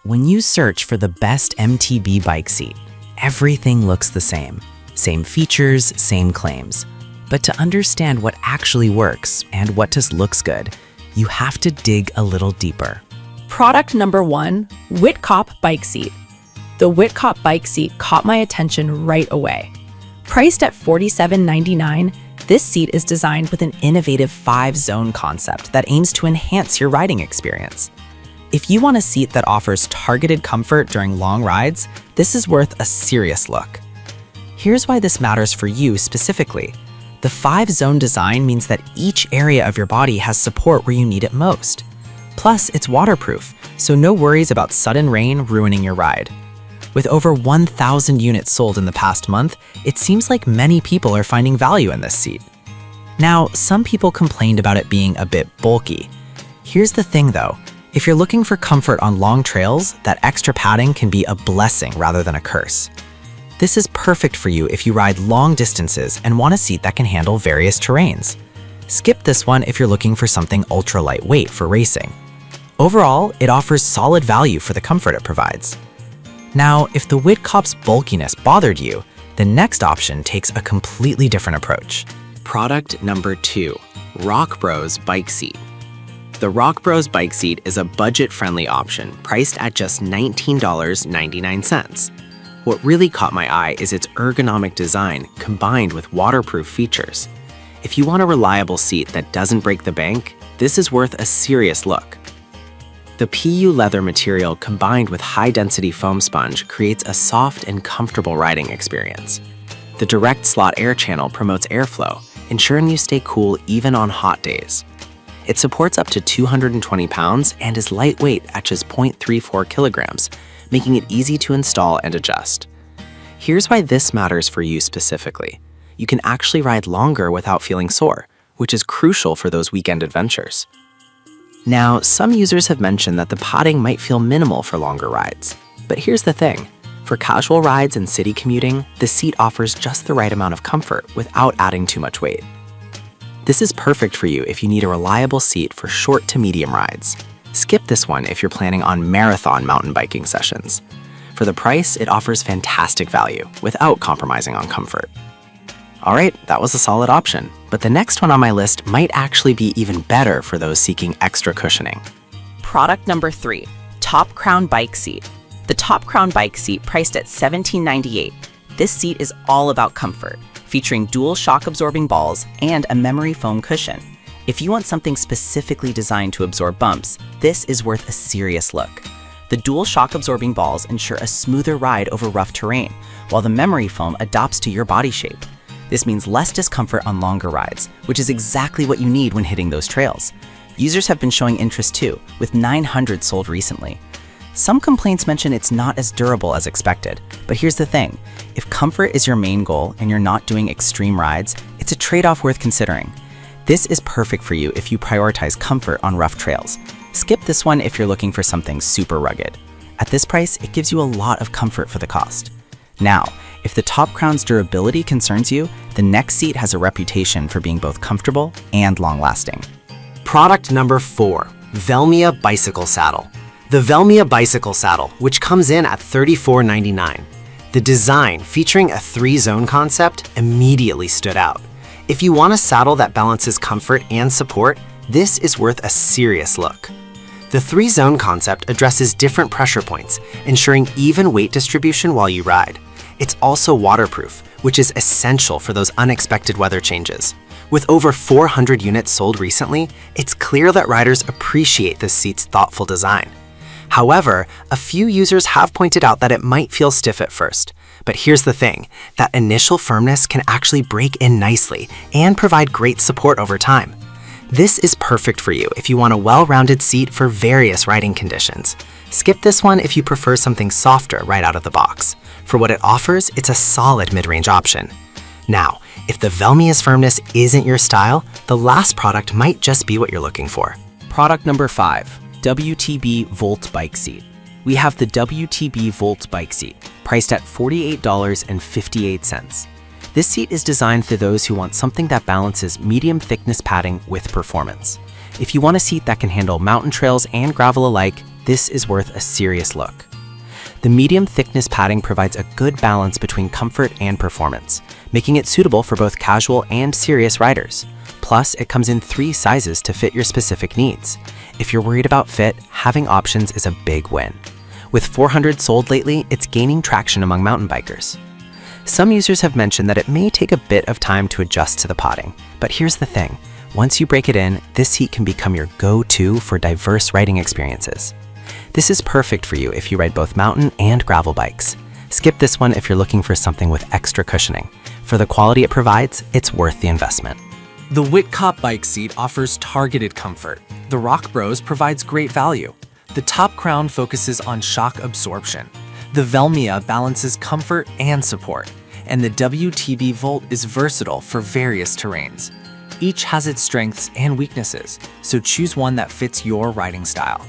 When you search for the best MTB bike seat, everything looks the same. Same features, same claims. But to understand what actually works and what just looks good, you have to dig a little deeper. Product number 1, Whitcop bike seat. The Whitcop bike seat caught my attention right away. Priced at $47.99, this seat is designed with an innovative 5-zone concept that aims to enhance your riding experience. If you want a seat that offers targeted comfort during long rides, this is worth a serious look. Here's why this matters for you specifically. The 5-zone design means that each area of your body has support where you need it most. Plus, it's waterproof, so no worries about sudden rain ruining your ride. With over 1,000 units sold in the past month, it seems like many people are finding value in this seat. Now, some people complained about it being a bit bulky. Here's the thing though, if you're looking for comfort on long trails, that extra padding can be a blessing rather than a curse. This is perfect for you if you ride long distances and want a seat that can handle various terrains. Skip this one if you're looking for something ultra lightweight for racing. Overall, it offers solid value for the comfort it provides. Now, if the Whitcop's bulkiness bothered you, the next option takes a completely different approach. Product number 2, Rock Bros bike seat. The Rock Bros bike seat is a budget-friendly option priced at just $19.99. What really caught my eye is its ergonomic design combined with waterproof features. If you want a reliable seat that doesn't break the bank, this is worth a serious look. The PU leather material combined with high-density foam sponge creates a soft and comfortable riding experience. The direct slot air channel promotes airflow, ensuring you stay cool even on hot days. It supports up to 220 pounds and is lightweight at just 0.34 kilograms, making it easy to install and adjust. Here's why this matters for you specifically. You can actually ride longer without feeling sore, which is crucial for those weekend adventures. Now, some users have mentioned that the padding might feel minimal for longer rides. But here's the thing. For casual rides and city commuting, the seat offers just the right amount of comfort without adding too much weight. This is perfect for you if you need a reliable seat for short to medium rides. Skip this one if you're planning on marathon mountain biking sessions. For the price, it offers fantastic value without compromising on comfort. All right, that was a solid option, but the next one on my list might actually be even better for those seeking extra cushioning. Product number 3, Top Crown bike seat. The Top Crown bike seat priced at $17.98. This seat is all about comfort, featuring dual shock-absorbing balls and a memory foam cushion. If you want something specifically designed to absorb bumps, this is worth a serious look. The dual shock-absorbing balls ensure a smoother ride over rough terrain, while the memory foam adapts to your body shape. This means less discomfort on longer rides, which is exactly what you need when hitting those trails. Users have been showing interest too, with 900 sold recently. Some complaints mention it's not as durable as expected, but here's the thing. If comfort is your main goal and you're not doing extreme rides, it's a trade-off worth considering. This is perfect for you if you prioritize comfort on rough trails. Skip this one if you're looking for something super rugged. At this price, it gives you a lot of comfort for the cost. Now, if the Top Crown's durability concerns you, the next seat has a reputation for being both comfortable and long-lasting. Product number 4, Velmia bicycle saddle. The Velmia bicycle saddle, which comes in at $34.99. The design, featuring a 3-zone concept, immediately stood out. If you want a saddle that balances comfort and support, this is worth a serious look. The 3-zone concept addresses different pressure points, ensuring even weight distribution while you ride. It's also waterproof, which is essential for those unexpected weather changes. With over 400 units sold recently, it's clear that riders appreciate this seat's thoughtful design. However, a few users have pointed out that it might feel stiff at first. But here's the thing, that initial firmness can actually break in nicely and provide great support over time. This is perfect for you if you want a well-rounded seat for various riding conditions. Skip this one if you prefer something softer right out of the box. For what it offers, it's a solid mid-range option. Now, if the Velmia's firmness isn't your style, the last product might just be what you're looking for. Product number 5, WTB Volt bike seat. We have the WTB Volt bike seat, priced at $48.58. This seat is designed for those who want something that balances medium thickness padding with performance. If you want a seat that can handle mountain trails and gravel alike, this is worth a serious look. The medium thickness padding provides a good balance between comfort and performance, making it suitable for both casual and serious riders. Plus, it comes in 3 sizes to fit your specific needs. If you're worried about fit, having options is a big win. With 400 sold lately, it's gaining traction among mountain bikers. Some users have mentioned that it may take a bit of time to adjust to the podding, but here's the thing. Once you break it in, this seat can become your go-to for diverse riding experiences. This is perfect for you if you ride both mountain and gravel bikes. Skip this one if you're looking for something with extra cushioning. For the quality it provides, it's worth the investment. The Whitcop bike seat offers targeted comfort. The Rock Bros provides great value. The Top Crown focuses on shock absorption. The Velmia balances comfort and support. And the WTB Volt is versatile for various terrains. Each has its strengths and weaknesses, so choose one that fits your riding style.